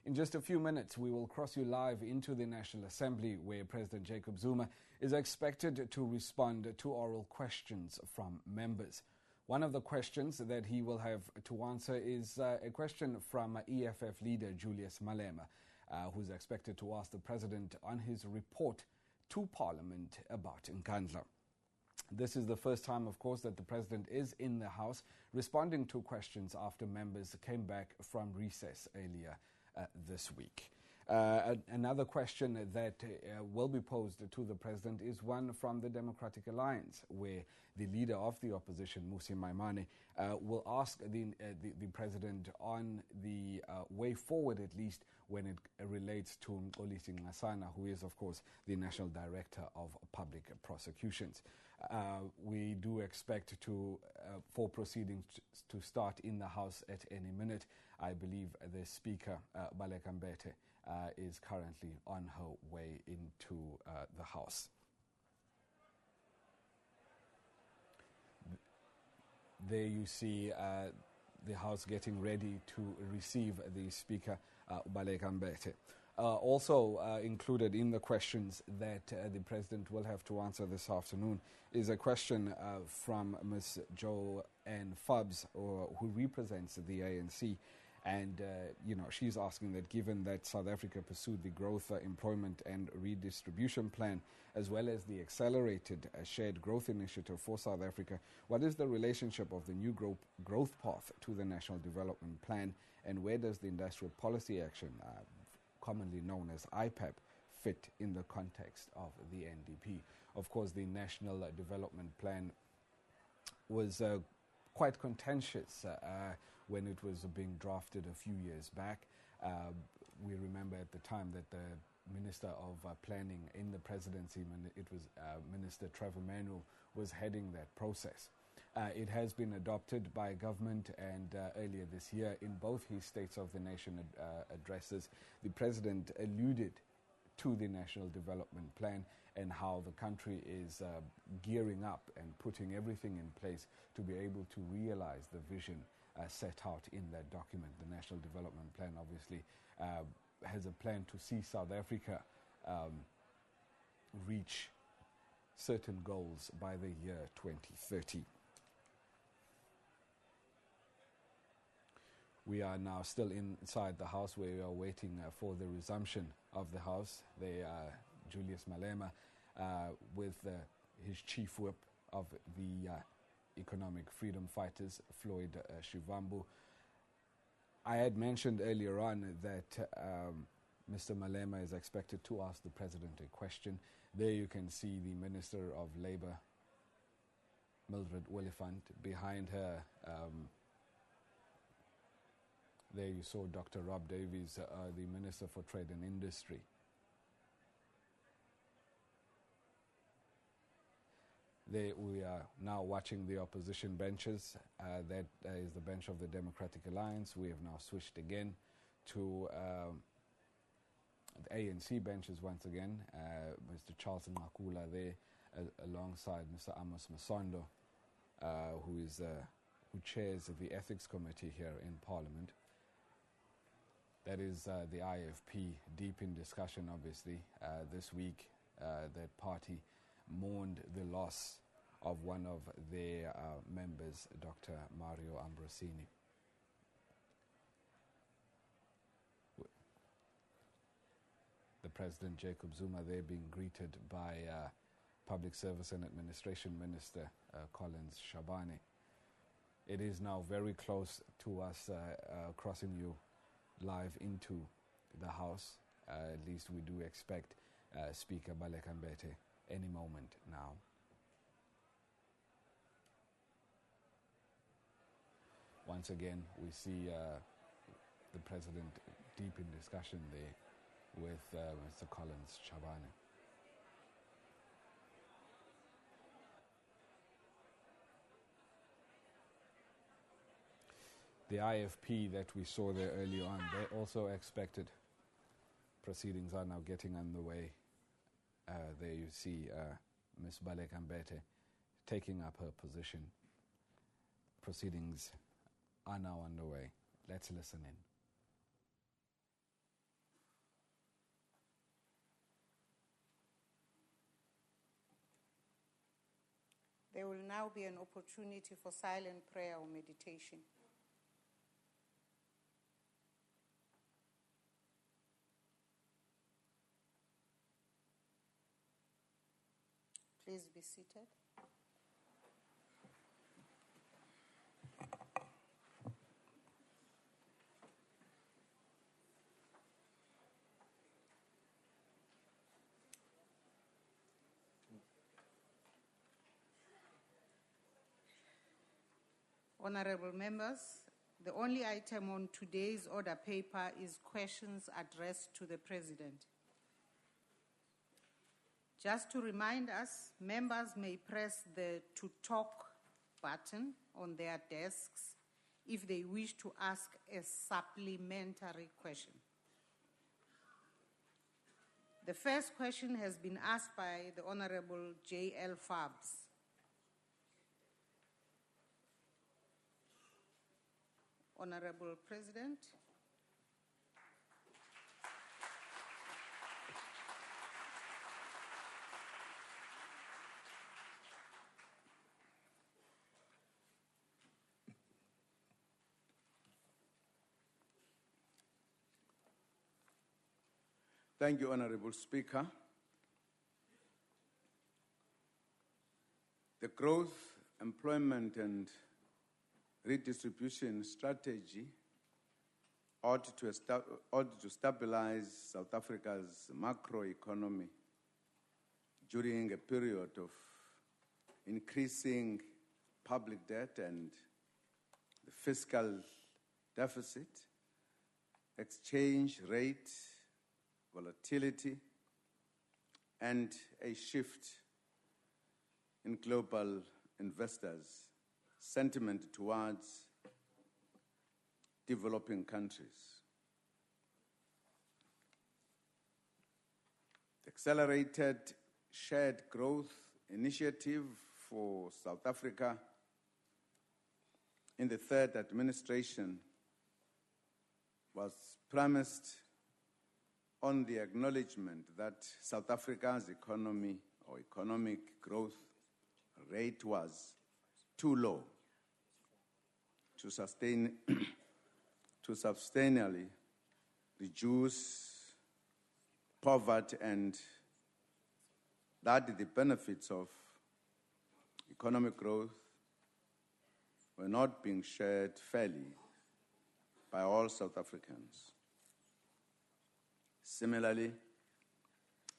In just a few minutes, we will cross you live into the National Assembly, where President Jacob Zuma is expected to respond to oral questions from members. One of the questions that he will have to answer is a question from EFF leader Julius Malema, who's expected to ask the President on his report to Parliament about Nkandla. This is the first time, of course, that the President is in the House responding to questions after members came back from recess earlier this week. Another question that will be posed to the President is one from the Democratic Alliance, where the leader of the opposition, Mmusi Maimane, will ask the President on the way forward, at least when it relates to Mxolisi Nxasana, who is, of course, the National Director of Public Prosecutions. We do expect for proceedings to start in the House at any minute. I believe the Speaker, Baleka Mbete, is currently on her way into the House. There you see the House getting ready to receive the Speaker, Baleka Mbete. Also included in the questions that the President will have to answer this afternoon is a question from Ms. Joanne Fubs, who represents the ANC. And, she's asking that given that South Africa pursued the Growth, Employment and Redistribution Plan, as well as the Accelerated Shared Growth Initiative for South Africa, what is the relationship of the new growth path to the National Development Plan, and where does the Industrial Policy Action, commonly known as IPAP, fit in the context of the NDP? Of course, the National Development Plan was quite contentious when it was being drafted a few years back. We remember at the time that the Minister of Planning in the presidency, it was Minister Trevor Manuel, was heading that process. It has been adopted by government, and earlier this year, in both his States of the Nation addresses, the President alluded to the National Development Plan and how the country is gearing up and putting everything in place to be able to realize the vision set out in that document. The National Development Plan obviously has a plan to see South Africa reach certain goals by the year 2030. We are now still inside the House, where we are waiting for the resumption of the House. Julius Malema with his chief whip of the Economic Freedom Fighters, Floyd Shivambu. I had mentioned earlier on that Mr. Malema is expected to ask the President a question. There you can see the Minister of Labour, Mildred Oliphant. Behind her, there you saw Dr. Rob Davies, the Minister for Trade and Industry. We are now watching the opposition benches. That is the bench of the Democratic Alliance. We have now switched again to the ANC benches once again. Mr. Charles Nkandla there, alongside Mr. Amos Masondo, who chairs the Ethics Committee here in Parliament. That is the IFP, deep in discussion, obviously. This week, that party mourned the loss of one of their members, Dr. Mario Ambrosini. The President, Jacob Zuma, there being greeted by Public Service and Administration Minister Collins Shabane. It is now very close to us crossing you live into the House. At least we do expect Speaker Baleka Mbete any moment now. Once again, we see the President deep in discussion there with Mr. Collins Shabane. The IFP that we saw there earlier on, they also expected. Proceedings are now getting underway. There you see Ms. Baleka Mbete taking up her position. Proceedings are now underway. Let's listen in. There will now be an opportunity for silent prayer or meditation. Please be seated. Honorable members, the only item on today's order paper is questions addressed to the President. Just to remind us, members may press the "to talk" button on their desks if they wish to ask a supplementary question. The first question has been asked by the Honorable J.L. Fabs. Honorable President. Thank you, Honorable Speaker. The growth, employment, and redistribution strategy ought to stabilize South Africa's macroeconomy during a period of increasing public debt and the fiscal deficit, exchange rate volatility, and a shift in global investors' sentiment towards developing countries. The Accelerated Shared Growth Initiative for South Africa in the third administration was premised on the acknowledgement that South Africa's economy or economic growth rate was too low to sustainably reduce poverty, and that the benefits of economic growth were not being shared fairly by all South Africans. Similarly,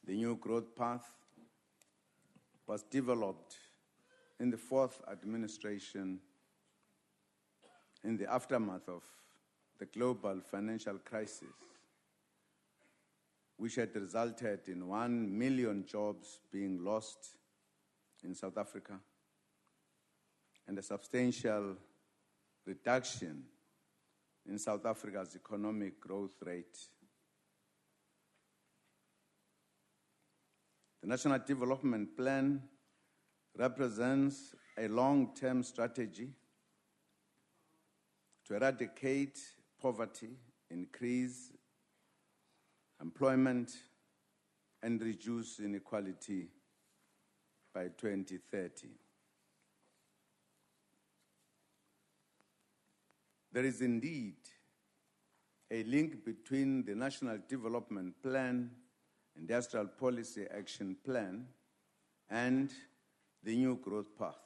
the new growth path was developed in the fourth administration in the aftermath of the global financial crisis, which had resulted in 1 million jobs being lost in South Africa and a substantial reduction in South Africa's economic growth rate. The National Development Plan represents a long-term strategy to eradicate poverty, increase employment, and reduce inequality by 2030. There is indeed a link between the National Development Plan, Industrial Policy Action Plan, and the new growth path.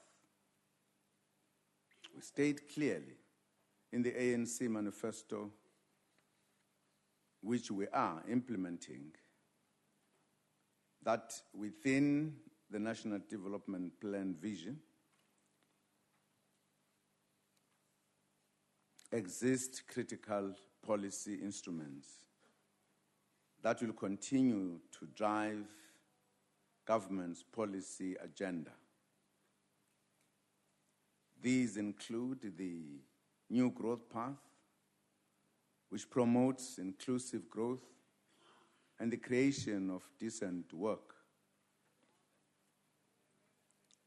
We state clearly in the ANC manifesto, which we are implementing, that within the National Development Plan vision exist critical policy instruments that will continue to drive government's policy agenda. These include the new growth path, which promotes inclusive growth and the creation of decent work.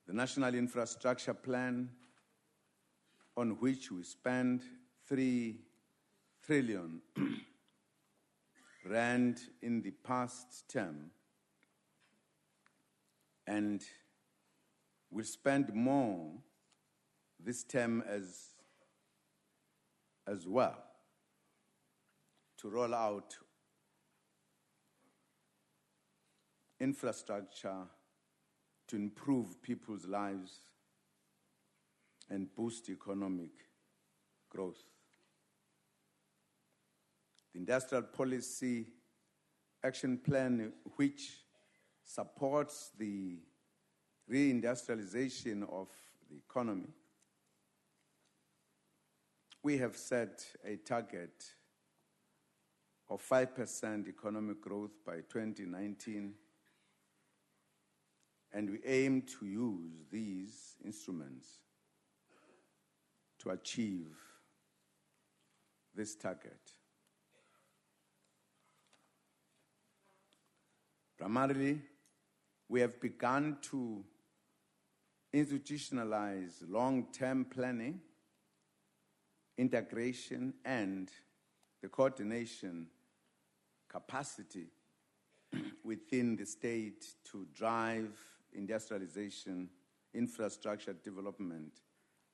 The National Infrastructure Plan, on which we spend 3 trillion rand in the past term, and will spend more this term as well to roll out infrastructure to improve people's lives and boost economic growth. The Industrial Policy Action Plan, which supports the reindustrialization of the economy, we have set a target of 5% economic growth by 2019, and we aim to use these instruments to achieve this target. Primarily, we have begun to institutionalize long-term planning, integration, and the coordination capacity within the state to drive industrialization, infrastructure development,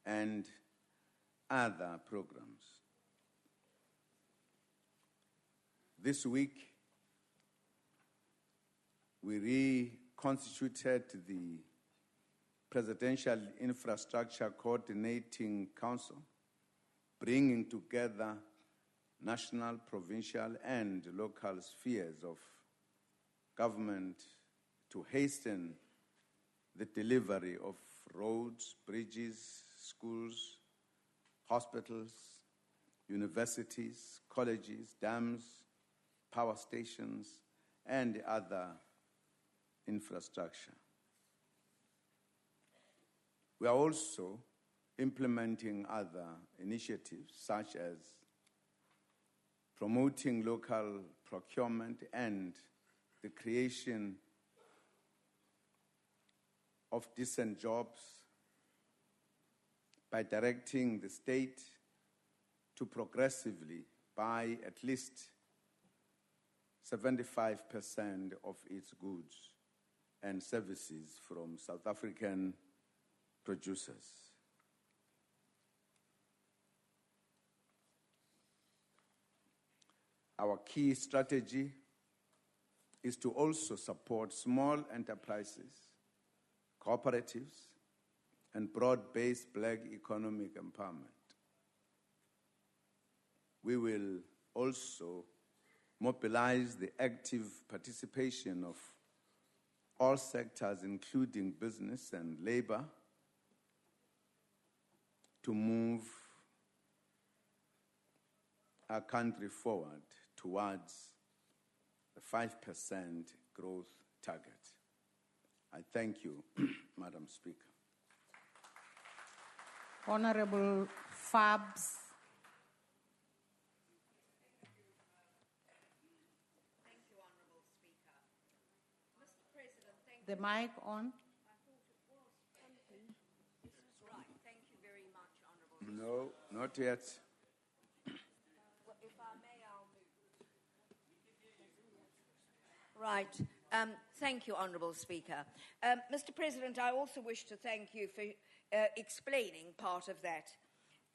and other programs. This week, we reconstituted the Presidential Infrastructure Coordinating Council, bringing together national, provincial, and local spheres of government to hasten the delivery of roads, bridges, schools, hospitals, universities, colleges, dams, power stations, and other infrastructure. We are also implementing other initiatives such as promoting local procurement and the creation of decent jobs by directing the state to progressively buy at least 75% of its goods and services from South African producers. Our key strategy is to also support small enterprises, cooperatives, and broad-based Black economic empowerment. We will also mobilize the active participation of all sectors, including business and labor, to move our country forward towards the 5% growth target. I thank you, Madam Speaker. Honorable Fabs. Thank you, Honorable Speaker. Mr. President, thank The mic on. I thought it was. This is right. Thank you very much, Honorable. No, not yet. Well, if I may, I'll move. Right. Thank you, Honourable Speaker. Mr. President, I also wish to thank you for explaining part of that.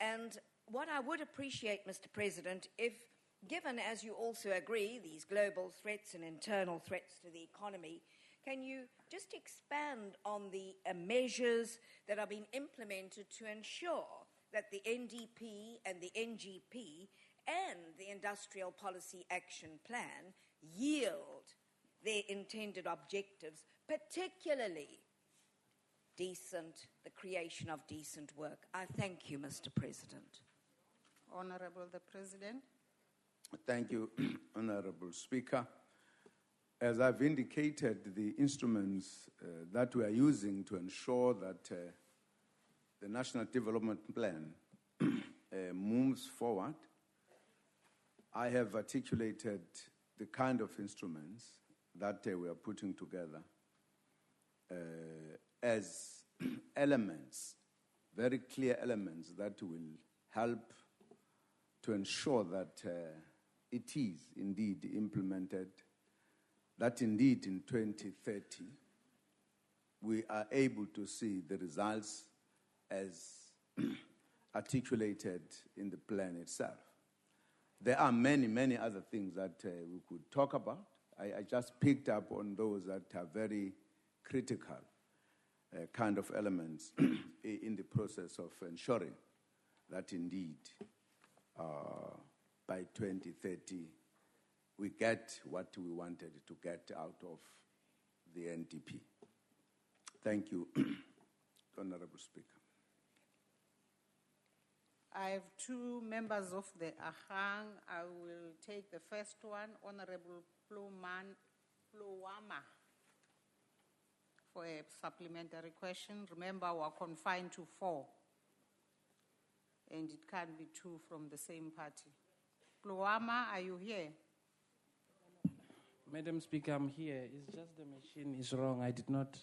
And what I would appreciate, Mr. President, if given, as you also agree, these global threats and internal threats to the economy, can you just expand on the measures that are being implemented to ensure that the NDP and the NGP and the Industrial Policy Action Plan yield their intended objectives, particularly the creation of decent work? I thank you, Mr. President. Honorable the President. Thank you, Honorable Speaker. As I've indicated, the instruments that we are using to ensure that the National Development Plan moves forward, I have articulated the kind of instruments that we are putting together as elements, very clear elements that will help to ensure that it is indeed implemented, that indeed in 2030 we are able to see the results as articulated in the plan itself. There are many, many other things that we could talk about. I just picked up on those that are very critical kind of elements in the process of ensuring that indeed by 2030 we get what we wanted to get out of the NDP. Thank you, Honorable Speaker. I have two members of the Ahang. I will take the first one, Honorable Plowama, for a supplementary question. Remember, we're confined to 4, and it can't be 2 from the same party. Plowama, are you here? Madam Speaker, I'm here. It's just the machine is wrong. I did not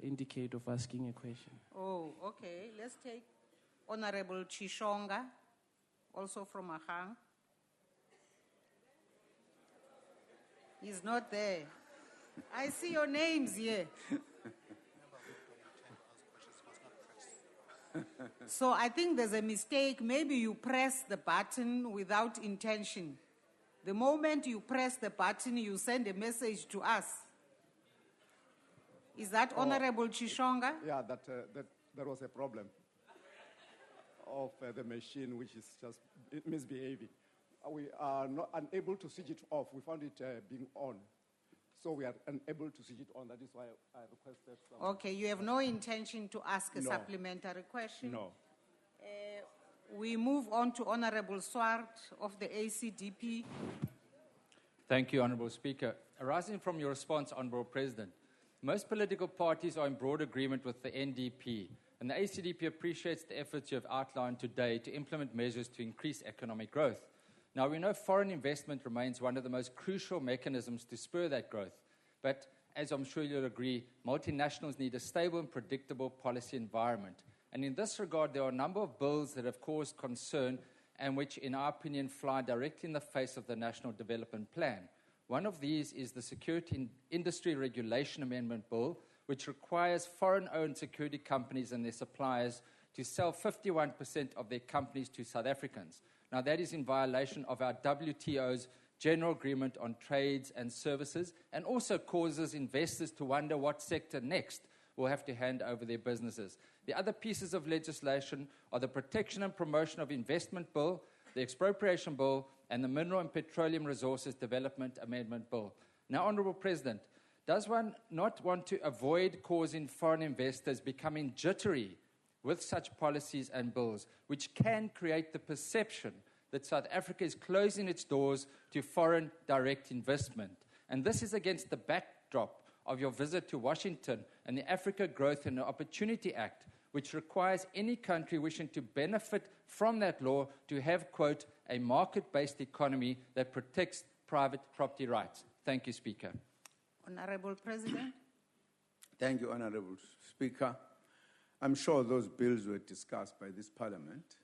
indicate of asking a question. Oh, okay. Let's take Honorable Chishonga, also from Ahang. He's not there. I see your names here. So I think there's a mistake. Maybe you press the button without intention. The moment you press the button, you send a message to us. Is that Honorable Chishonga? Yeah, there was a problem of the machine, which is just misbehaving. We are not unable to switch it off. We found it being on. So we are unable to switch it on. That is why I requested some. Okay, you have no intention to ask a supplementary question? No. We move on to Honorable Swart of the ACDP. Thank you, Honourable Speaker. Arising from your response, Honourable President, most political parties are in broad agreement with the NDP, and the ACDP appreciates the efforts you have outlined today to implement measures to increase economic growth. Now, we know foreign investment remains one of the most crucial mechanisms to spur that growth, but as I'm sure you'll agree, multinationals need a stable and predictable policy environment. And in this regard, there are a number of bills that have caused concern and which, in our opinion, fly directly in the face of the National Development Plan. One of these is the Security Industry Regulation Amendment Bill, which requires foreign-owned security companies and their suppliers to sell 51% of their companies to South Africans. Now, that is in violation of our WTO's General Agreement on Trades and Services, and also causes investors to wonder what sector next will have to hand over their businesses. The other pieces of legislation are the Protection and Promotion of Investment Bill, the Expropriation Bill, and the Mineral and Petroleum Resources Development Amendment Bill. Now, Honourable President, does one not want to avoid causing foreign investors becoming jittery with such policies and bills, which can create the perception that South Africa is closing its doors to foreign direct investment? And this is against the backdrop of your visit to Washington and the Africa Growth and Opportunity Act, which requires any country wishing to benefit from that law to have, quote, a market-based economy that protects private property rights. Thank you, Speaker. Honorable President. Thank you, Honorable Speaker. I'm sure those bills were discussed by this Parliament,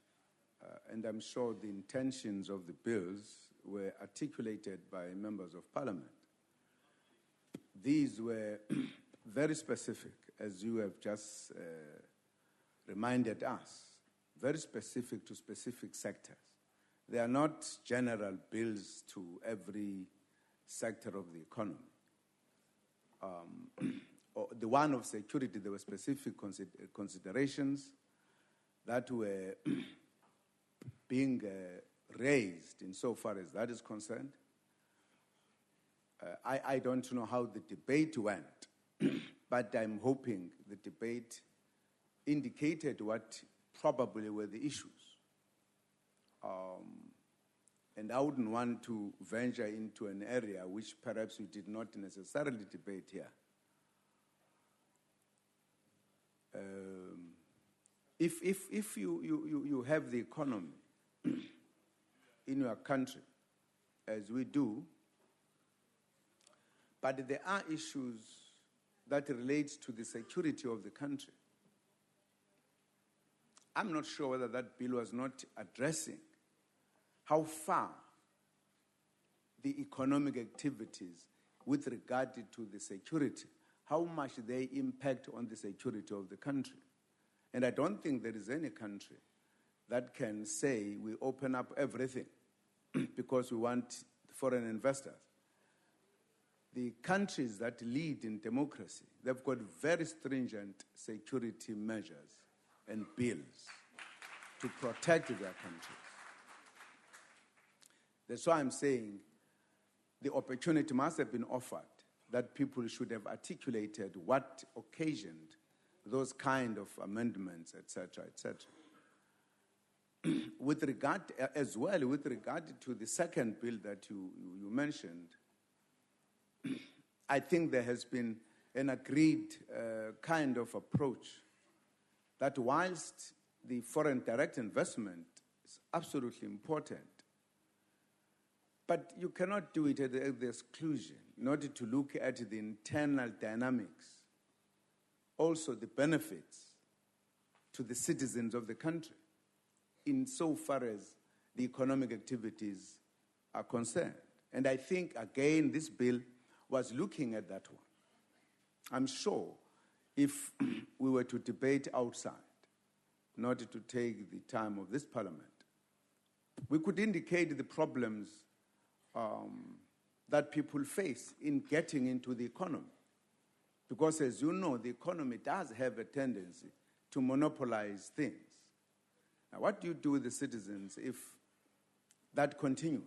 and I'm sure the intentions of the bills were articulated by members of Parliament. These were very specific, as you have just reminded us, very specific to specific sectors. They are not general bills to every sector of the economy. The one of security, there were specific considerations that were being raised insofar as that is concerned. I don't know how the debate went, but I'm hoping the debate indicated what probably were the issues. And I wouldn't want to venture into an area which perhaps we did not necessarily debate here. If you have the economy in your country, as we do, but there are issues that relate to the security of the country. I'm not sure whether that bill was not addressing how far the economic activities with regard to the security, how much they impact on the security of the country. And I don't think there is any country that can say we open up everything because we want foreign investors. The countries that lead in democracy, they've got very stringent security measures and bills to protect their countries. That's why I'm saying the opportunity must have been offered, that people should have articulated what occasioned those kind of amendments, etc., etc. With regard, as well, with regard to the second bill that you mentioned, I think there has been an agreed kind of approach that whilst the foreign direct investment is absolutely important, but you cannot do it at the exclusion in order to look at the internal dynamics, also the benefits to the citizens of the country, insofar as the economic activities are concerned. And I think, again, this bill was looking at that one. I'm sure if we were to debate outside, in order to take the time of this parliament, we could indicate the problems that people face in getting into the economy. Because, as you know, the economy does have a tendency to monopolize things. Now, what do you do with the citizens if that continues?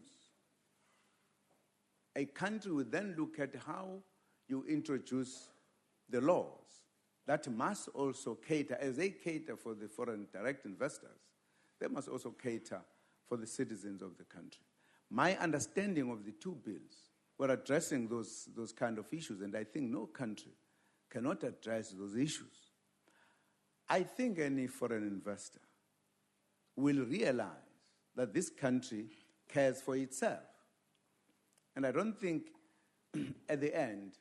A country would then look at how you introduce the laws that must also cater, as they cater for the foreign direct investors, they must also cater for the citizens of the country. My understanding of the two bills were addressing those kind of issues, and I think no country cannot address those issues. I think any foreign investor will realize that this country cares for itself. And I don't think at the end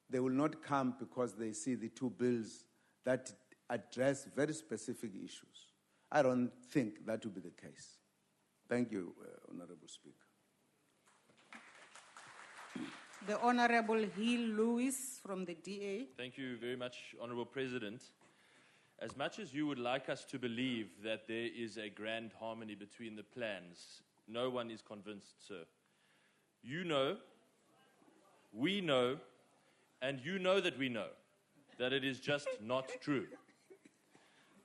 they will not come because they see the two bills that address very specific issues. I don't think that will be the case. Thank you, Honorable Speaker. The Honorable Hill Lewis from the DA. Thank you very much, Honorable President. As much as you would like us to believe that there is a grand harmony between the plans, no one is convinced, sir. You know, we know, and you know that we know that it is just not true.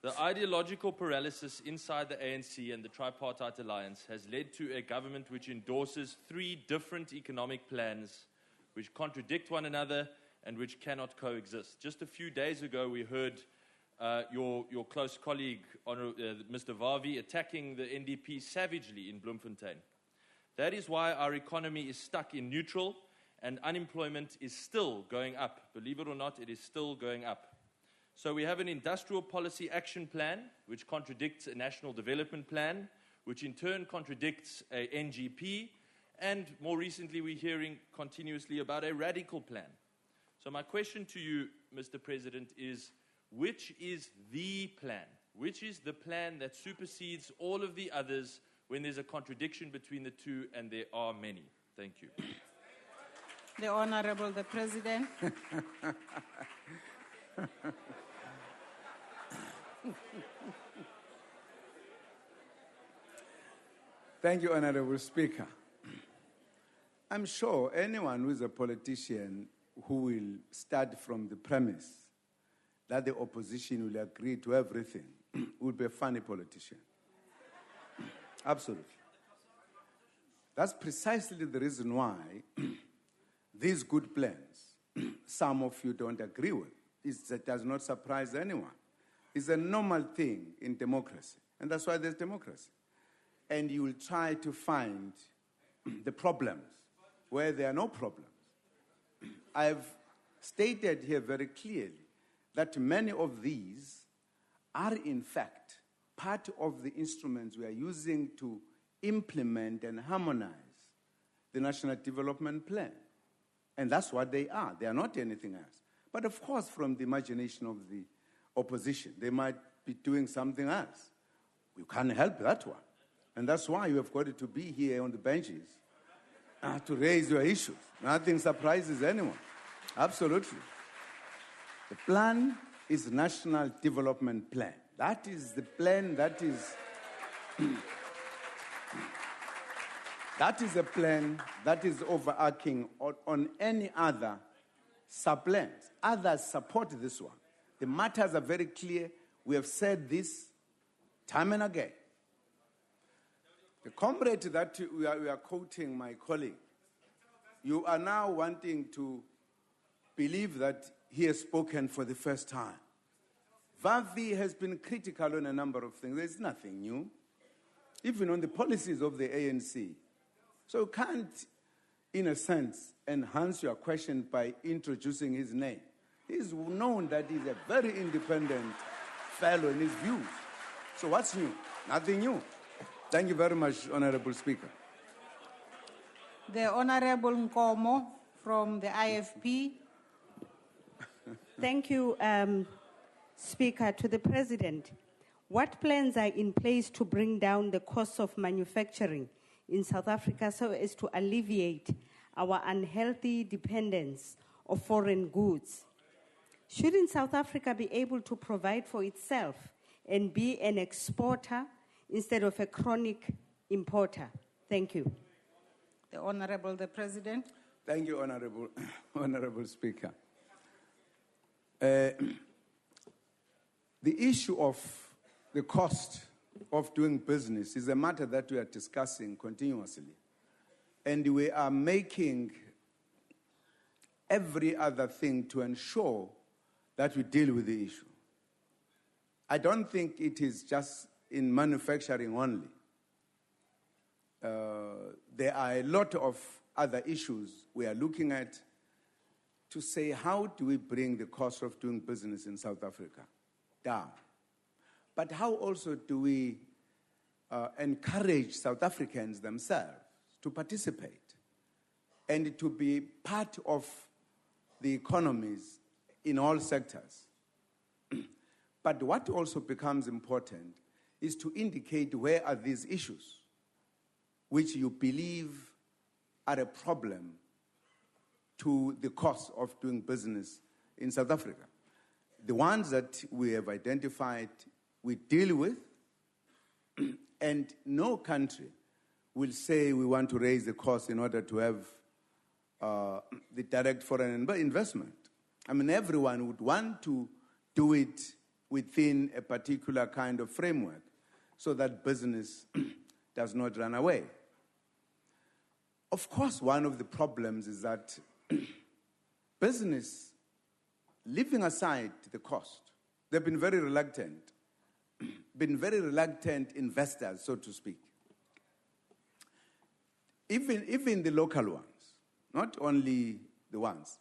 The ideological paralysis inside the ANC and the Tripartite Alliance has led to a government which endorses 3 different economic plans which contradict one another and which cannot coexist. Just a few days ago, we heard your close colleague, Mr. Vavi, attacking the NDP savagely in Bloemfontein. That is why our economy is stuck in neutral and unemployment is still going up. Believe it or not, it is still going up. So we have an industrial policy action plan, which contradicts a national development plan, which in turn contradicts a NGP, and more recently we're hearing continuously about a radical plan. So my question to you, Mr. President, is which is the plan? Which is the plan that supersedes all of the others when there's a contradiction between the two, and there are many? Thank you. The Honorable the President. Thank you, Honorable Speaker. I'm sure anyone who is a politician who will start from the premise that the opposition will agree to everything will be a funny politician. Absolutely. That's precisely the reason why these good plans, some of you don't agree with. It does not surprise anyone. It's a normal thing in democracy, and that's why there's democracy. And you will try to find the problems where there are no problems. I've stated here very clearly that many of these are, in fact, part of the instruments we are using to implement and harmonize the National Development Plan. And that's what they are. They are not anything else. But of course, from the imagination of the opposition, they might be doing something else. You can't help that one. And that's why you have got to be here on the benches to raise your issues. Nothing surprises anyone. Absolutely. The plan is National Development Plan. That is the plan that is... that is a plan that is overarching on any other sub-plans. Others support this one. The matters are very clear. We have said this time and again. The comrade that we are quoting, my colleague, you are now wanting to believe that he has spoken for the first time. Vavi has been critical on a number of things. There's nothing new, even on the policies of the ANC. So you can't, in a sense, enhance your question by introducing his name. He's known that he's a very independent fellow in his views. So what's new? Nothing new. Thank you very much, Honorable Speaker. The Honorable Nkomo from the IFP. Thank you, Speaker. To the President, what plans are in place to bring down the cost of manufacturing in South Africa so as to alleviate our unhealthy dependence of foreign goods? Shouldn't South Africa be able to provide for itself and be an exporter instead of a chronic importer? Thank you. The Honorable the President. Thank you, Honorable Speaker. The issue of the cost of doing business is a matter that we are discussing continuously. And we are making every other thing to ensure that we deal with the issue. I don't think it is just in manufacturing only. There are a lot of other issues we are looking at to say, how do we bring the cost of doing business in South Africa down? But how also do we encourage South Africans themselves to participate and to be part of the economies in all sectors? But what also becomes important is to indicate where are these issues which you believe are a problem to the cost of doing business in South Africa. The ones that we have identified, we deal with, and no country will say we want to raise the cost in order to have the direct foreign investment. I mean, everyone would want to do it within a particular kind of framework so that business does not run away. Of course, one of the problems is that business, leaving aside the cost, they've been very reluctant investors, so to speak. Even the local ones, not only the ones.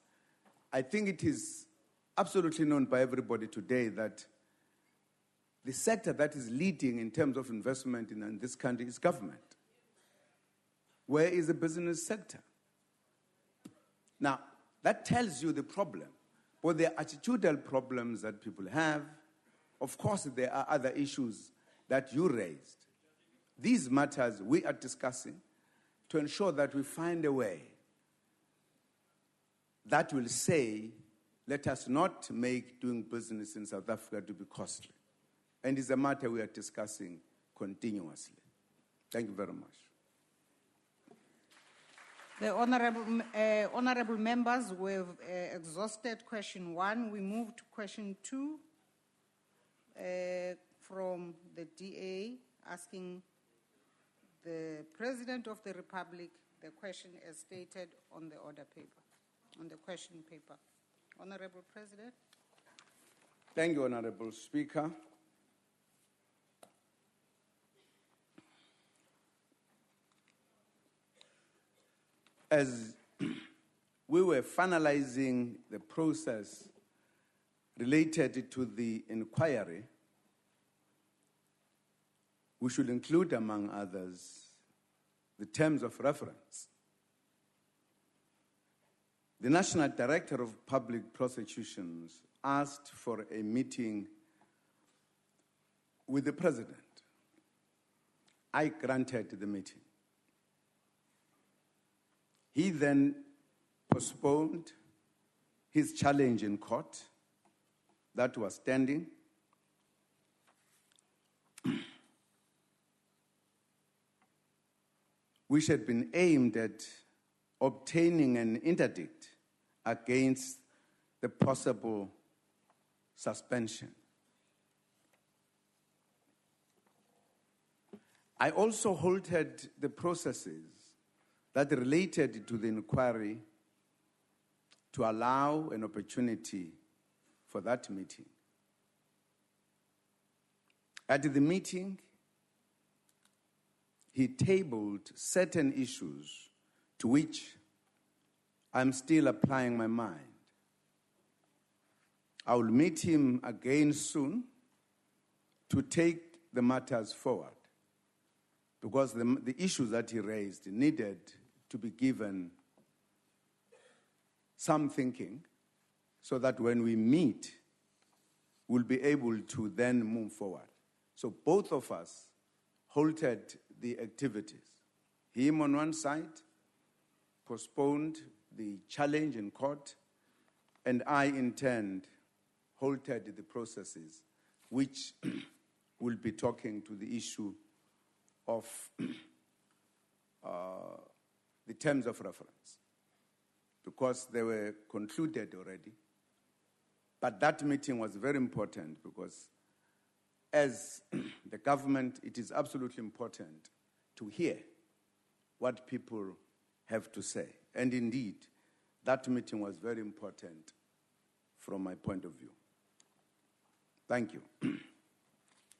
I think it is absolutely known by everybody today that the sector that is leading in terms of investment in this country is government. Where is the business sector? Now, that tells you the problem. But there are attitudinal problems that people have. Of course, there are other issues that you raised. These matters we are discussing to ensure that we find a way that will say, let us not make doing business in South Africa to be costly. And it's a matter we are discussing continuously. Thank you very much. The honorable members, we've exhausted question 1. We move to question 2 from the DA asking the President of the Republic the question as stated on the order paper, on the question paper. Honorable President. Thank you, Honorable Speaker. As we were finalizing the process related to the inquiry, we should include, among others, the terms of reference. The National Director of Public Prosecutions asked for a meeting with the President. I granted the meeting. He then postponed his challenge in court that was standing. Which had been aimed at obtaining an interdict against the possible suspension. I also halted the processes that related to the inquiry to allow an opportunity for that meeting. At the meeting, he tabled certain issues to which I'm still applying my mind. I will meet him again soon to take the matters forward, because the issues that he raised needed to be given some thinking so that when we meet, we'll be able to then move forward. So both of us halted the activities. Him on one side postponed the challenge in court, and I in turn halted the processes, which will be talking to the issue of the terms of reference, because they were concluded already. But that meeting was very important because as the government, it is absolutely important to hear what people have to say. And indeed, that meeting was very important from my point of view. Thank you,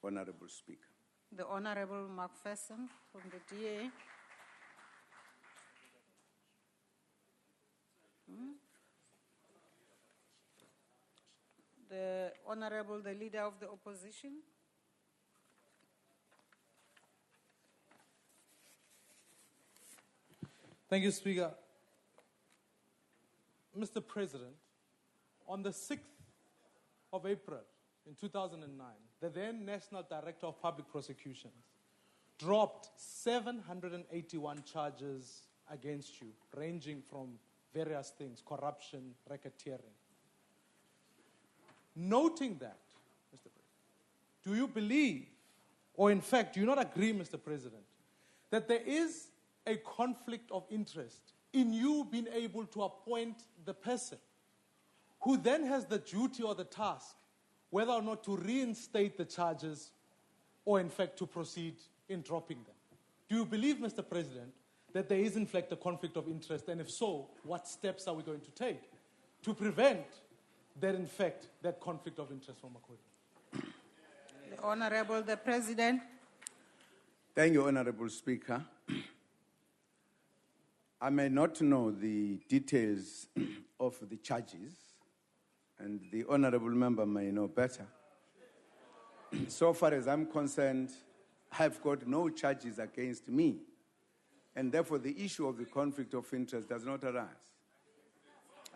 Honorable Speaker. The Honorable Macpherson from the DA. The Honorable, the Leader of the Opposition. Thank you, Speaker. Mr. President, on the 6th of April in 2009, the then National Director of Public Prosecutions dropped 781 charges against you, ranging from various things, corruption, racketeering. Noting that, Mr. President, do you believe, or in fact, do you not agree, Mr. President, that there is a conflict of interest in you being able to appoint the person who then has the duty or the task whether or not to reinstate the charges or in fact to proceed in dropping them? Do you believe, Mr. President, that there is in fact a conflict of interest, and if so, what steps are we going to take to prevent that in fact that conflict of interest from occurring? The Honorable, the President. Thank you, Honorable Speaker. I may not know the details of the charges, and the Honorable Member may know better. So far as I'm concerned, I've got no charges against me, and therefore the issue of the conflict of interest does not arise.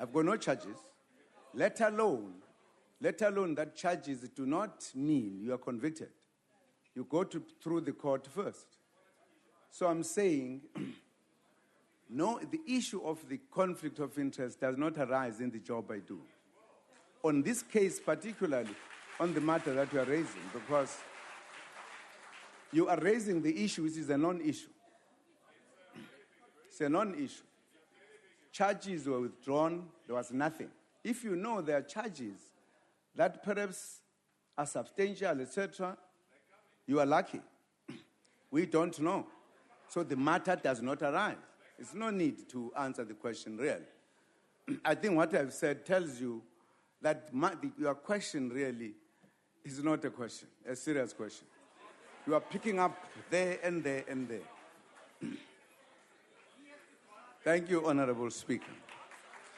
I've got no charges, let alone that charges do not mean you are convicted. You go through the court first. So I'm saying, no, the issue of the conflict of interest does not arise in the job I do. On this case, particularly on the matter that you are raising, because you are raising the issue which is a non-issue. It's a non-issue. Charges were withdrawn, there was nothing. If you know there are charges that perhaps are substantial, etc., you are lucky. We don't know. So the matter does not arise. There's no need to answer the question really. I think what I've said tells you that your question really is not a question, a serious question. You are picking up there and there and there. Thank you, Honorable Speaker.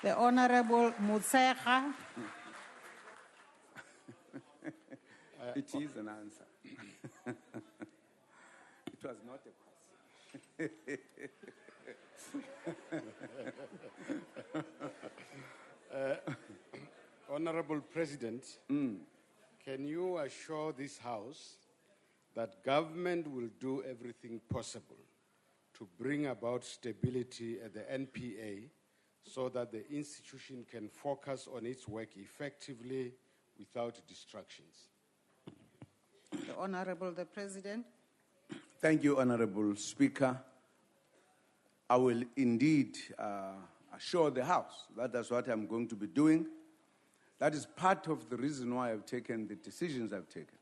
The Honorable Mutsecha. It is an answer. It was not a question. Honorable President, can you assure this House that government will do everything possible to bring about stability at the NPA so that the institution can focus on its work effectively without distractions. The Honorable the President. Thank you, Honorable Speaker. I will indeed assure the House that that's what I'm going to be doing. That is part of the reason why I've taken the decisions I've taken,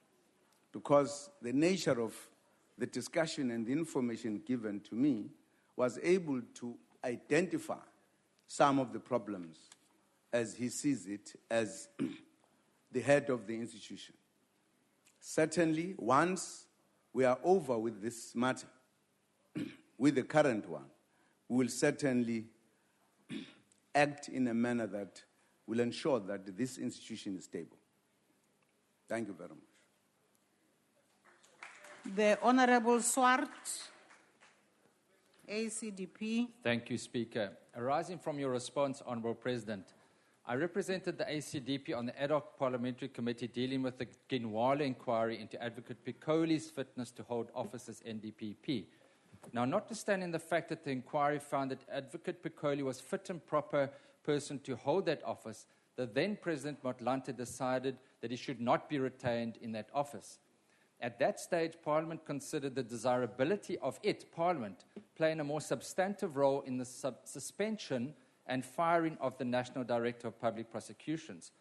because the nature of the discussion and the information given to me was able to identify some of the problems as he sees it as the head of the institution. Certainly, once we are over with this matter, with the current one, we will certainly act in a manner that will ensure that this institution is stable. Thank you very much. The Honorable Swart, ACDP. Thank you, Speaker. Arising from your response, Honourable President, I represented the ACDP on the ad hoc parliamentary committee dealing with the Nkandla inquiry into Advocate Piccoli's fitness to hold office as NDPP. Now, notwithstanding the fact that the inquiry found that Advocate Piccoli was fit and proper person to hold that office, the then President Motlanthe decided that he should not be retained in that office. At that stage, Parliament considered the desirability of Parliament, playing a more substantive role in the suspension and firing of the National Director of Public Prosecutions.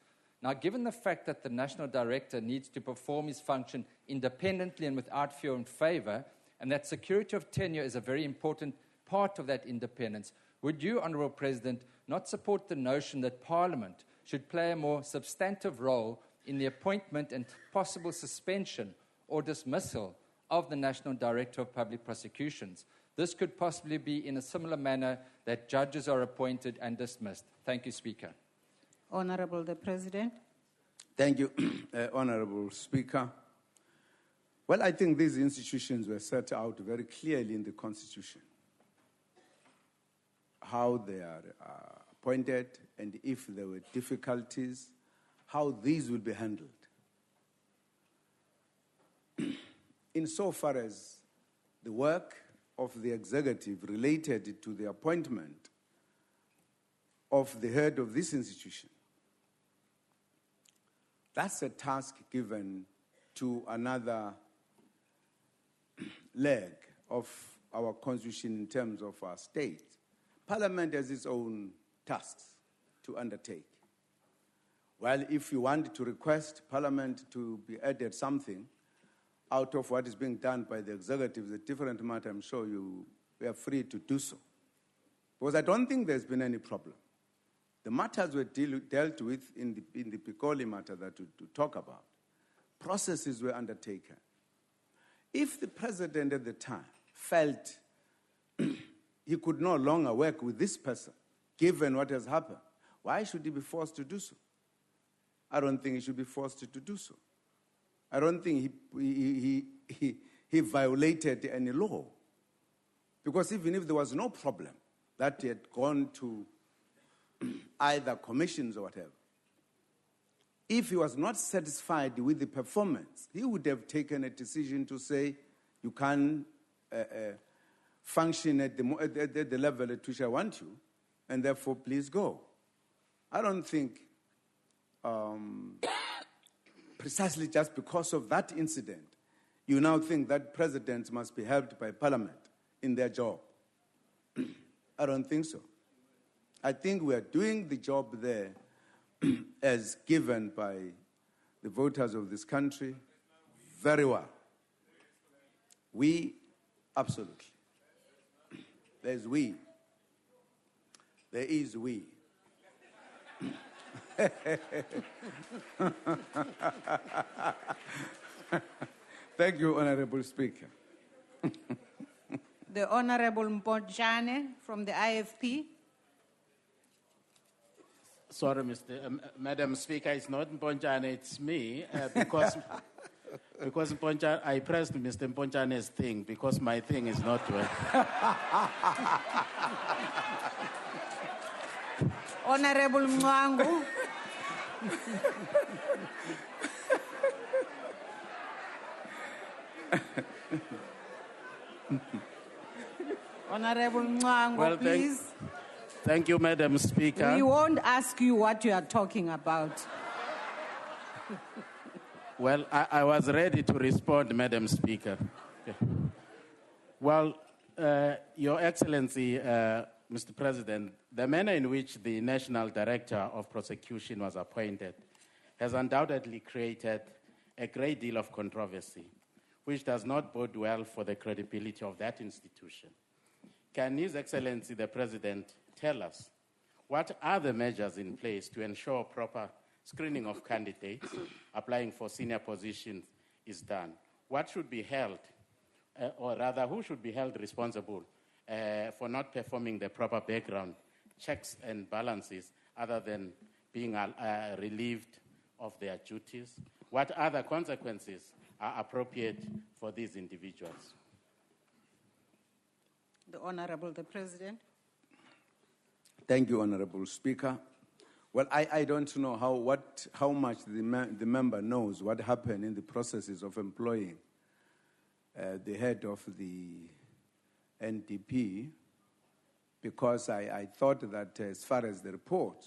Now, given the fact that the National Director needs to perform his function independently and without fear and favour, and that security of tenure is a very important part of that independence, would you, Honourable President, not support the notion that Parliament should play a more substantive role in the appointment and possible suspension or dismissal of the National Director of Public Prosecutions? This could possibly be in a similar manner that judges are appointed and dismissed. Thank you, Speaker. Honorable the President. Thank you, Honorable Speaker. Well, I think these institutions were set out very clearly in the Constitution, how they are appointed, and if there were difficulties, how these will be handled. Insofar as the work of the executive related to the appointment of the head of this institution, that's a task given to another leg of our constitution in terms of our state. Parliament has its own tasks to undertake. Well, if you want to request Parliament to be added something out of what is being done by the executive, is a different matter. I'm sure you are free to do so. Because I don't think there's been any problem. The matters were dealt with in the Piccoli matter that we talk about. Processes were undertaken. If the president at the time felt he could no longer work with this person, given what has happened, why should he be forced to do so? I don't think he should be forced to do so. I don't think he violated any law. Because even if there was no problem that he had gone to either commissions or whatever, if he was not satisfied with the performance, he would have taken a decision to say, you can't function at the level at which I want you, and therefore please go. I don't think precisely just because of that incident, you now think that presidents must be helped by Parliament in their job. I don't think so. I think we are doing the job there as given by the voters of this country very well. We, absolutely. There's we. There is we. Thank you, Honorable Speaker. The Honorable Mponjane from the IFP. Sorry, Madam Speaker, it's not Mponjane, it's me, because Mponjane, I pressed Mr. Mponjane's thing because my thing is not working. Honorable Mwangu. Honorable Mwangu, please. Thank you, Madam Speaker. We won't ask you what you are talking about. Well, I was ready to respond, Madam Speaker. Well, Your Excellency, Mr. President, the manner in which the National Director of Prosecution was appointed has undoubtedly created a great deal of controversy, which does not bode well for the credibility of that institution. Can His Excellency, the President, tell us what are the measures in place to ensure proper screening of candidates applying for senior positions is done? What should be held, or rather, who should be held responsible for not performing the proper background checks and balances other than being relieved of their duties? What other consequences are appropriate for these individuals? The Honorable the President. Thank you, Honorable Speaker. Well, I don't know how much the member knows what happened in the processes of employing the head of the NDP, because I thought that as far as the report,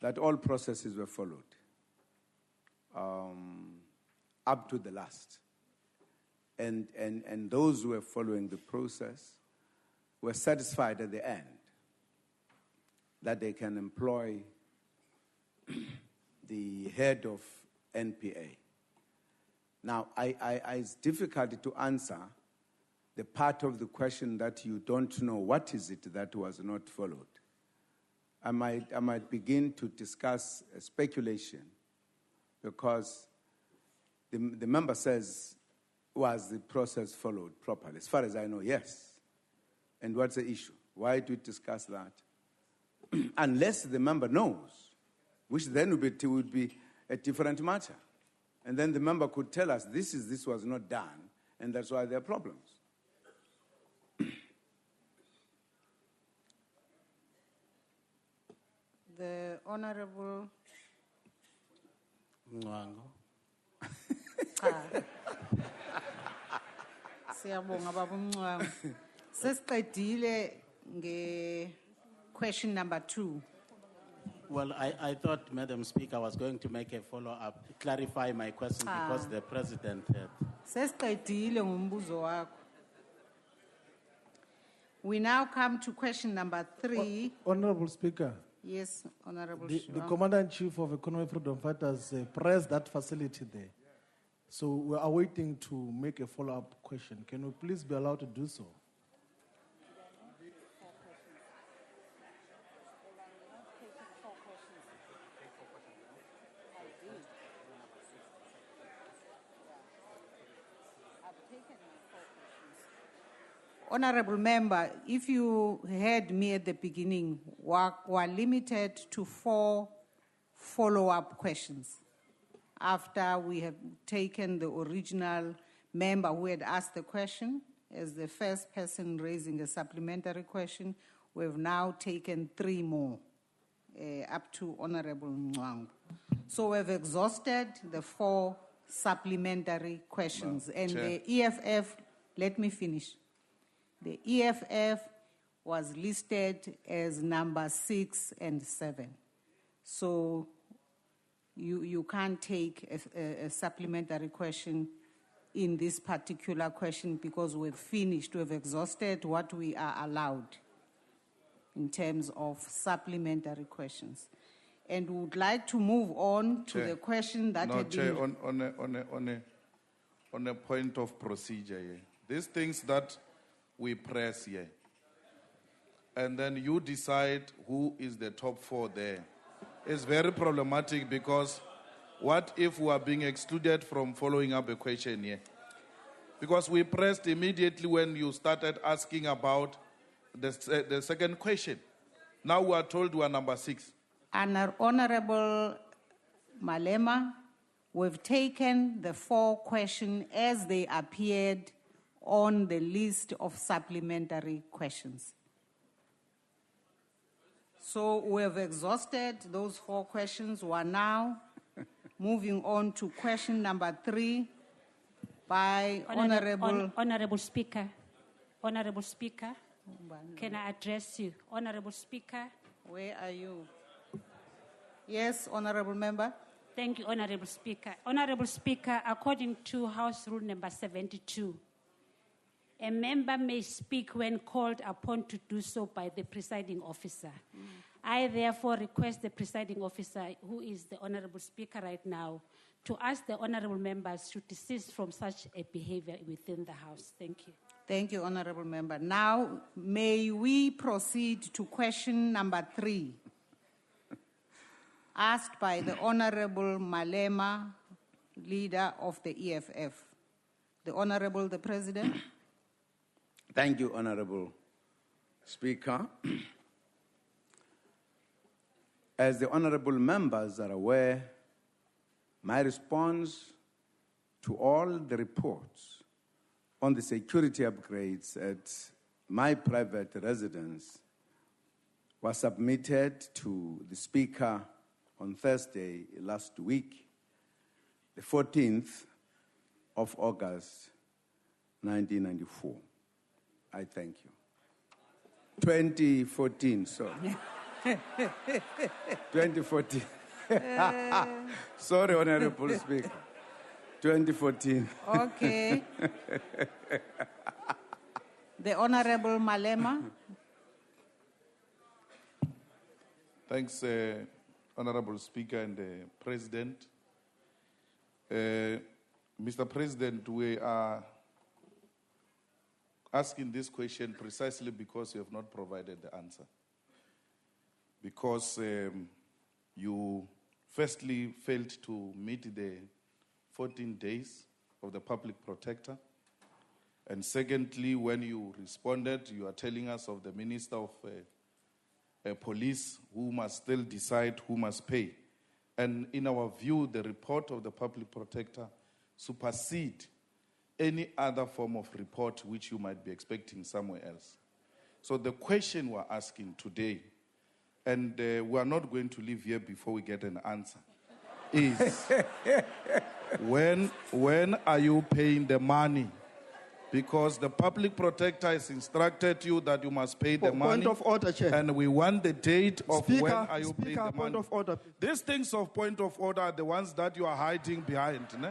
that all processes were followed up to the last. And those who were following the process were satisfied at the end that they can employ the head of NPA. Now, it's difficult to answer the part of the question that you don't know what is it that was not followed. I might begin to discuss speculation, because the member says, was the process followed properly? As far as I know, yes. And what's the issue? Why do we discuss that? Unless the member knows, which then would be a different matter. And then the member could tell us, this was not done, and that's why there are problems. The Honorable Mwango. Siyabonga baba Mncwangu. Sesiqedile question number 2. Well, I thought, Madam Speaker, I was going to make a follow-up, clarify my question because the President had. Sesiqedile ngombuzo wakho. We now come to question number 3. Honorable Speaker. Yes, Honorable The Shiva. Commander-in-Chief of Economic Freedom Fighters pressed that facility there. So we are waiting to make a follow-up question. Can we please be allowed to do so? Honorable Member, if you heard me at the beginning, we're limited to 4 follow-up questions. After we have taken the original member who had asked the question as the first person raising a supplementary question, we've now taken 3 more, up to Honorable Mncwangu. So we've exhausted the 4 supplementary questions. And Chair. the EFF, let me finish. The EFF was listed as number 6 and 7. So you can't take a supplementary question in this particular question because we've finished, we've exhausted what we are allowed in terms of supplementary questions. And we would like to move on to Chair. the question that No, had Chair, been... on a point of procedure here. These things that we press here, and then you decide who is the top 4 there. It's very problematic, because what if we are being excluded from following up a question here? Because we pressed immediately when you started asking about the second question. Now we are told we are number 6. Honorable Malema, we've taken the 4 questions as they appeared on the list of supplementary questions. So we have exhausted those 4 questions. We are now moving on to question number 3 by Honorable Speaker. Honorable Speaker, can I address you? Honorable Speaker. Where are you? Yes, Honorable Member. Thank you, Honorable Speaker. Honorable Speaker, according to House Rule number 72, a member may speak when called upon to do so by the presiding officer. I therefore request the presiding officer, who is the Honorable Speaker right now, to ask the honorable members to desist from such a behavior within the House. Thank you. Thank you, Honorable Member. Now, may we proceed to question number 3, asked by the Honorable Malema, leader of the EFF. The Honorable the President. Thank you, Honorable Speaker. As the honorable members are aware, my response to all the reports on the security upgrades at my private residence was submitted to the Speaker on Thursday last week, the 14th of August, 1994. I thank you. 2014, sorry. 2014. Sorry, Honorable Speaker. 2014. Okay. The Honorable Malema. Thanks, Honorable Speaker and President. Mr. President, we are asking this question precisely because you have not provided the answer. Because you firstly failed to meet the 14 days of the public protector. And secondly, when you responded, you are telling us of the Minister of Police who must still decide who must pay. And in our view, the report of the public protector supersedes any other form of report which you might be expecting somewhere else. So the question we're asking today, and we are not going to leave here before we get an answer, is when are you paying the money? Because the public protector has instructed you that you must pay the money. Point of order, Chair. And we want the date of Speaker, when are you paying the point money. of order. These things of point of order are the ones that you are hiding behind. Ne?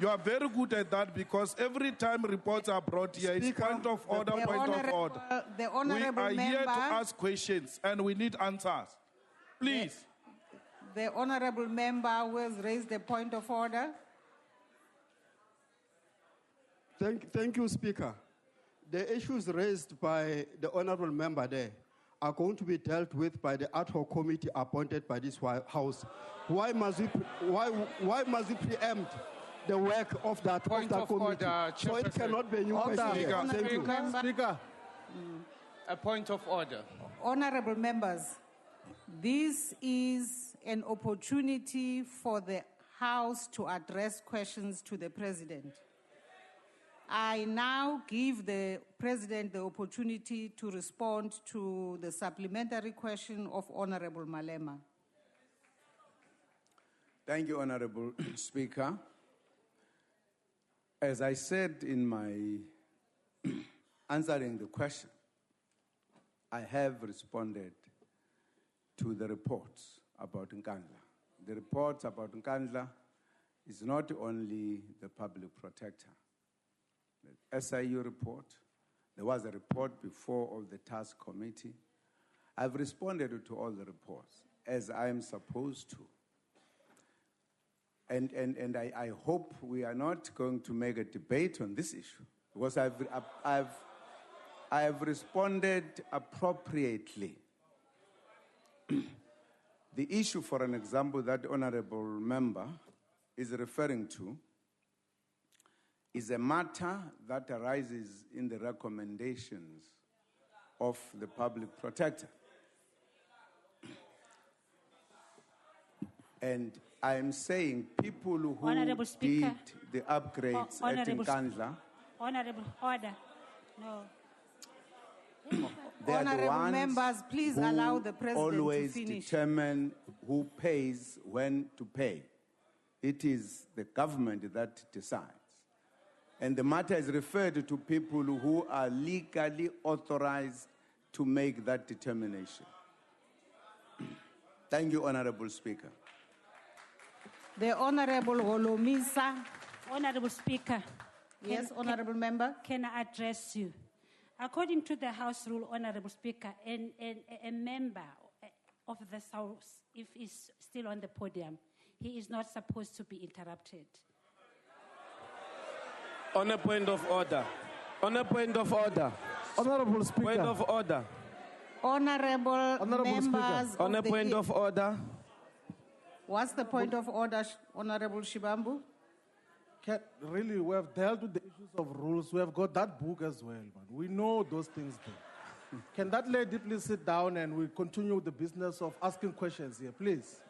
You are very good at that because every time reports are brought here, it's point of order, point of order. The Honorable We are here to Member. ask questions and we need answers. Please. The Honorable Member who has raised a point of order. Thank you, Speaker. The issues raised by the Honorable Member there are going to be dealt with by the ad hoc committee appointed by this House. Why must we preempt the work of that committee? Order, So it cannot be a new question here. Thank you. Speaker. A point of order. Honorable members, this is an opportunity for the House to address questions to the President. I now give the President the opportunity to respond to the supplementary question of Honorable Malema. Thank you, Honorable Speaker. As I said in my answering the question, I have responded to the reports about Nkandla. The reports about Nkandla is not only the public protector. The SIU report, there was a report before of the task committee. I've responded to all the reports as I am supposed to. And I hope we are not going to make a debate on this issue because I have responded appropriately. The issue, for an example, that honorable member is referring to is a matter that arises in the recommendations of the public protector. And I am saying people who did the upgrades at Nkandla, Honorable order. No. they are the Honorable ones members, please who allow the President always to finish. determine who pays when to pay. It is the government that decides. And the matter is referred to people who are legally authorized to make that determination. Thank you, Honorable Speaker. The Honorable Holomisa. Honorable Speaker. Yes, Honorable Member. Can I address you? According to the House rule, Honorable Speaker, a member of this House, if he's still on the podium, he is not supposed to be interrupted. On a point of order. On a point of order. Honorable Speaker. Point of order. Honorable members. On a point of order. What's the point of order, Honorable Shibambu? Really, we have dealt with the issues of rules. We have got that book as well, man. We know those things there. Can that lady please sit down and we continue with the business of asking questions here, please?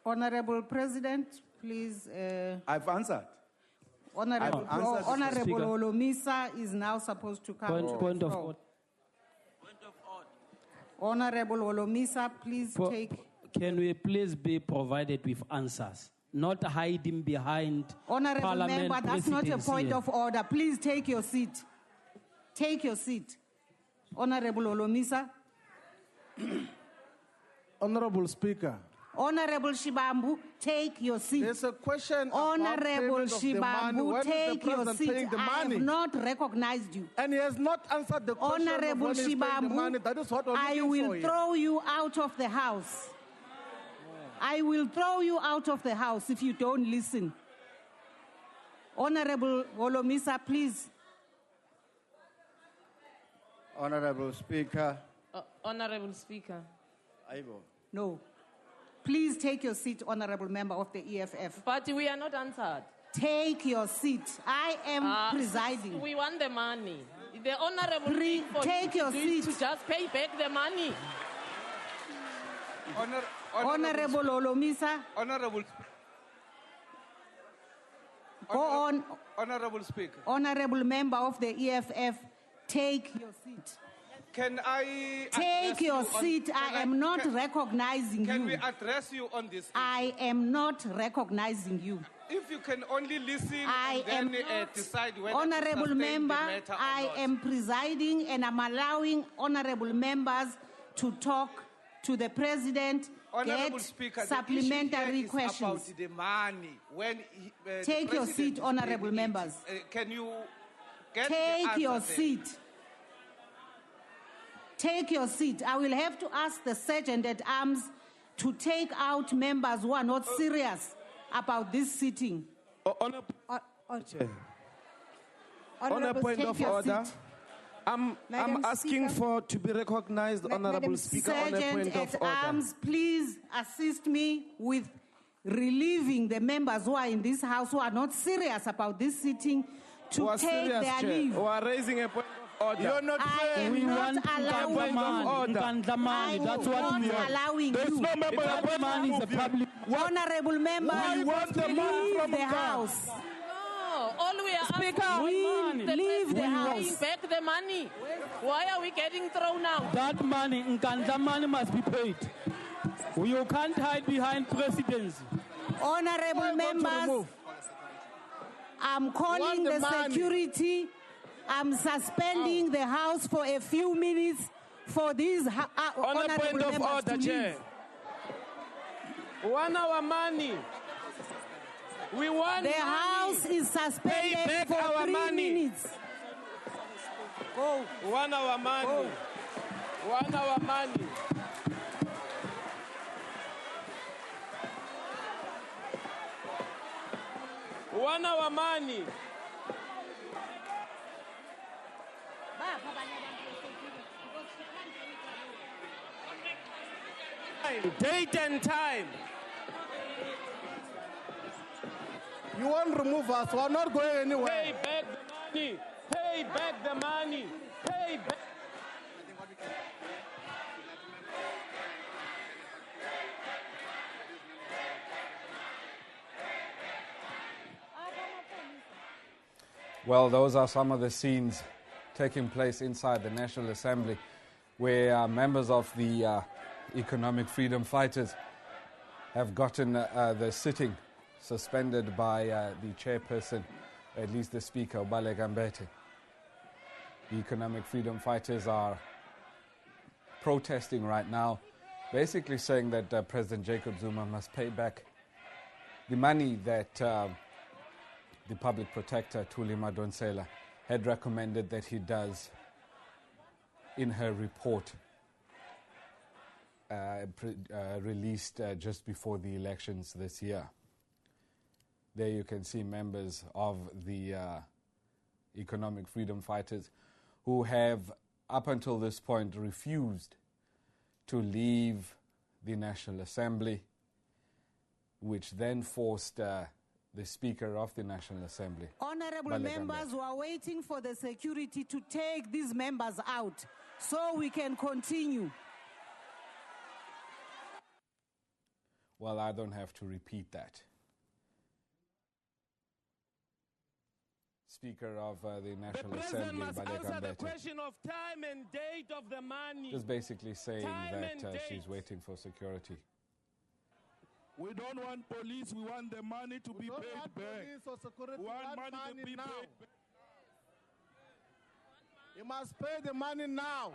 Honorable President, please. I've answered. Honorable Holomisa is now supposed to come. Point of order. Honorable Holomisa, please take. Can we please be provided with answers? Not hiding behind Honorable Parliament Member, that's not a point here. of order. Please take your seat. Take your seat. Honorable Holomisa. Honorable Speaker. Honorable Shibambu, take your seat. There's a question. Honorable Shibambu, take your seat. I have not recognized you. And he has not answered the question. Honorable Shibambu, that is what I will throw you out of the house. I will throw you out of the house if you don't listen. Honorable Holomisa, please. Honorable Speaker. Honorable Speaker. Aibo. No. Please take your seat, Honorable Member of the EFF. But we are not answered. Take your seat. I am presiding. We want the money. The honorable take your seat. To just pay back the money. Honorable Holomisa. Honorable. Go on. Honorable Speaker. Honorable Member of the EFF, take your seat. Can I take your seat? I am not recognizing you. Can we address you on this issue? I am not recognizing you. If you can only listen I and then am decide whether Honorable to sustain Member, the matter or I not. am presiding and I'm allowing honorable members to talk to the President, Honorable get Speaker, supplementary the issue here questions. is about the money. When Take your seat, honorable members. Can you get Take the your answer seat. Take your seat. I will have to ask the Sergeant at Arms to take out members who are not serious about this sitting. On a point of order, I'm asking for to be recognized, Honorable Madam Speaker, on a Sergeant point of at order. Arms, please assist me with relieving the members who are in this house who are not serious about this sitting to take serious, their Chair. leave. Who are raising a point of order. You're not I am not allowing Nkandla, that's what we want. allowing There's you. no member of That man is a public. Honorable members, We want the man leave from the Nkandla. house. No, all we are Speaker, asking is leave the house. paying back the money. Why are we getting thrown out? That money, Nkandla money must be paid. You can't hide behind presidency. Honorable members, I'm calling the security. I'm suspending the house for a few minutes for these On a honorable point of members order, to Chair. leave. 1 hour money. We want The money. house is Pay suspended back for our 3 money. minutes. Go. 1 hour money. 1 hour money. One hour money. Date and time. You won't remove us. We're not going anywhere. Pay back the money. Pay back the money. Pay back. Well, those are some of the scenes taking place inside the National Assembly, where members of the Economic Freedom Fighters have gotten the sitting suspended by the chairperson, at least the Speaker, Baleka Mbete. The Economic Freedom Fighters are protesting right now. basically saying that President Jacob Zuma must pay back the money that the public protector, Thuli Madonsela, had recommended that he does in her report released just before the elections this year. There you can see members of the economic freedom fighters who have, up until this point, refused to leave the National Assembly, which then forced the Speaker of the National Assembly. Honorable members who are waiting for the security to take these members out so we can continue. Well, I don't have to repeat that. Speaker of the National Assembly, must answer the Mbete, question of time and date of the money. just basically saying Time and that date. she's waiting for security. We don't want police, we want the money to be paid back. We want money to be now. paid back. You must pay the money now.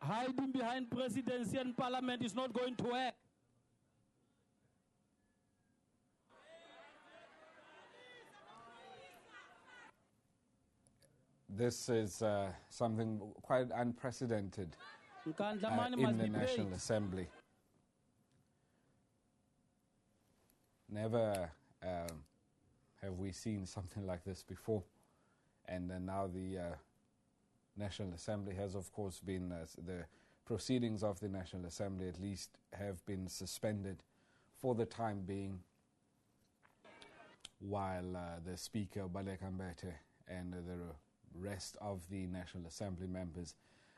Hiding behind presidency and parliament is not going to work. This is something quite unprecedented Nkandla money in must the be National paid. Assembly. Never have we seen something like this before. And now the National Assembly has, of course, been, the proceedings of the National Assembly at least have been suspended for the time being, while the Speaker, Baleka Mbete, and the rest of the National Assembly members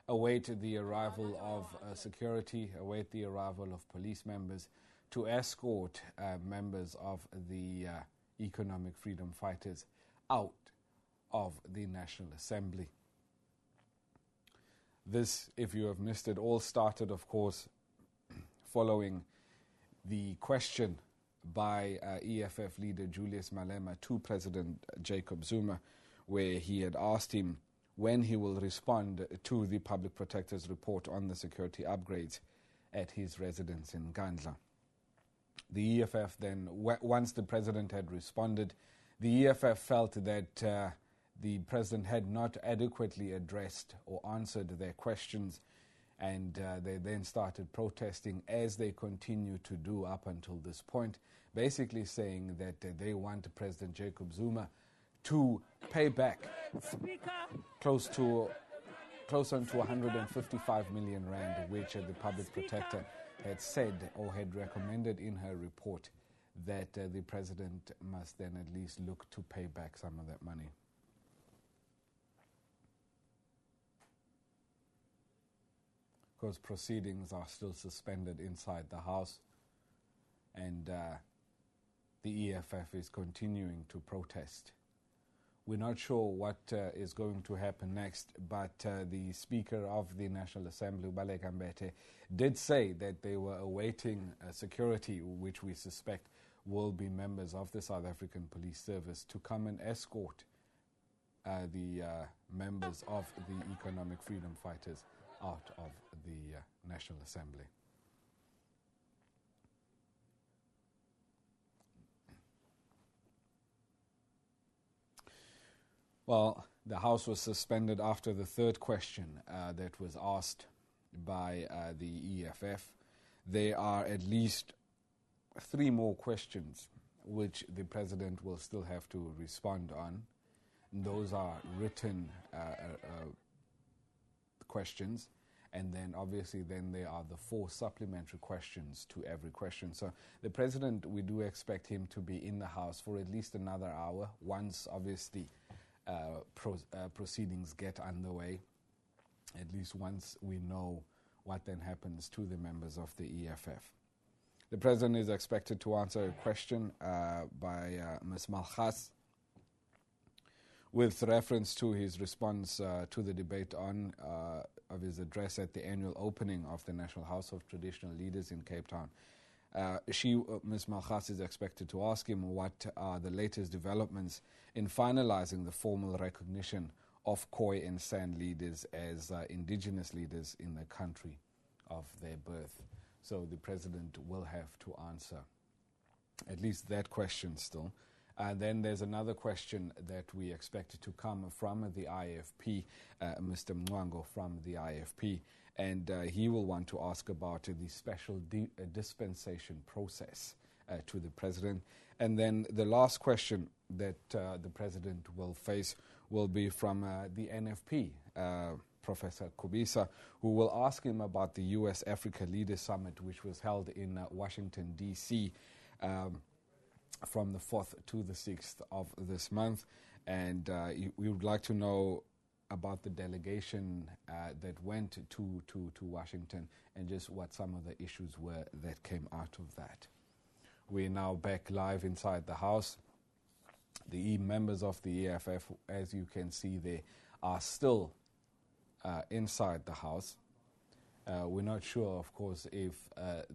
await the arrival of security, await the arrival of police members to escort members of the economic freedom fighters out of the National Assembly. This, if you have missed it, all started, of course, following the question by EFF leader Julius Malema to President Jacob Zuma, where he had asked him when he will respond to the Public Protector's report on the security upgrades at his residence in Nkandla. The EFF then, once the President had responded, the EFF felt that the President had not adequately addressed or answered their questions, and they then started protesting, as they continue to do up until this point, basically saying that they want President Jacob Zuma to pay back close on to 155 million rand, which the Public Protector had said or had recommended in her report that the President must then at least look to pay back some of that money. Because proceedings are still suspended inside the House, and the EFF is continuing to protest. We're not sure what is going to happen next, but the Speaker of the National Assembly, Baleka Mbete, did say that they were awaiting security, which we suspect will be members of the South African Police Service, to come and escort the members of the economic freedom fighters out of the National Assembly. Well, the House was suspended after the third question that was asked by the EFF. There are at least 3 more questions which the President will still have to respond on. Those are written questions, and then obviously then there are the 4 supplementary questions to every question. So the President, we do expect him to be in the House for at least another hour, once obviously proceedings get underway, at least once we know what then happens to the members of the EFF. The President is expected to answer a question by Ms. Malchas with reference to his response to the debate on of his address at the annual opening of the National House of Traditional Leaders in Cape Town. Ms. Malchas is expected to ask him what are the latest developments in finalizing the formal recognition of Khoi and San leaders as indigenous leaders in the country of their birth. So the president will have to answer at least that question still. And then there's another question that we expect to come from the IFP, Mr. Mwango from the IFP, and he will want to ask about the special dispensation process to the president. And then the last question that the president will face will be from the NFP, Professor Kubisa, who will ask him about the U.S.-Africa Leaders Summit, which was held in Washington, D.C., from the 4th to the 6th of this month. And we would like to know about the delegation that went to Washington and just what some of the issues were that came out of that. We're now back live inside the House. The members of the EFF, as you can see there, are still inside the House. We're not sure, of course, if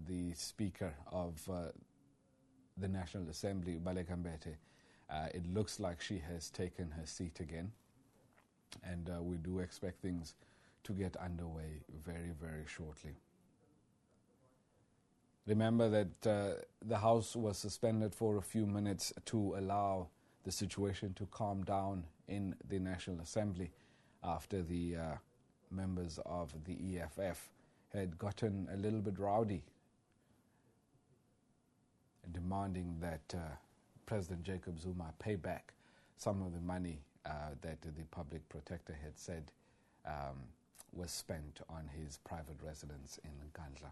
the Speaker of the National Assembly, Baleka Mbete, it looks like she has taken her seat again. And we do expect things to get underway very, very shortly. Remember that the House was suspended for a few minutes to allow the situation to calm down in the National Assembly after the members of the EFF had gotten a little bit rowdy, demanding that President Jacob Zuma pay back some of the money that the public protector had said was spent on his private residence in Nkandla.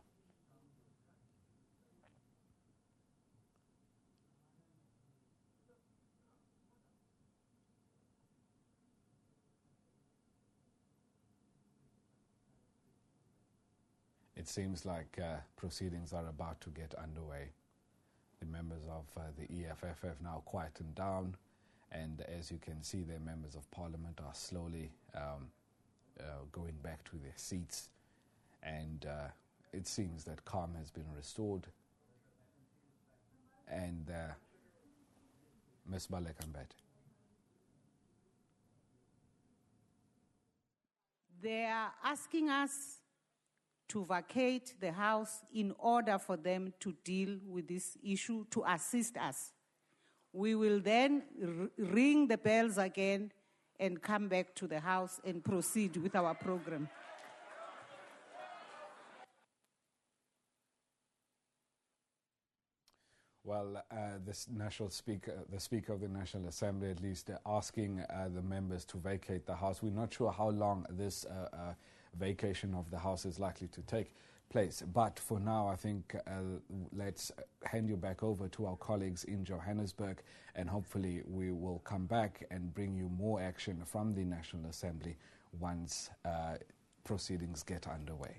It seems like proceedings are about to get underway. The members of the EFF have now quietened down, and as you can see, their members of parliament are slowly going back to their seats, and it seems that calm has been restored. And Ms. Baleka Mbete. They are asking us to vacate the House in order for them to deal with this issue, to assist us. We will then ring the bells again and come back to the House and proceed with our program. Well, the Speaker of the National Assembly, at least, asking the members to vacate the House. We're not sure how long this vacation of the House is likely to take place. But for now, I think let's hand you back over to our colleagues in Johannesburg, and hopefully we will come back and bring you more action from the National Assembly once proceedings get underway.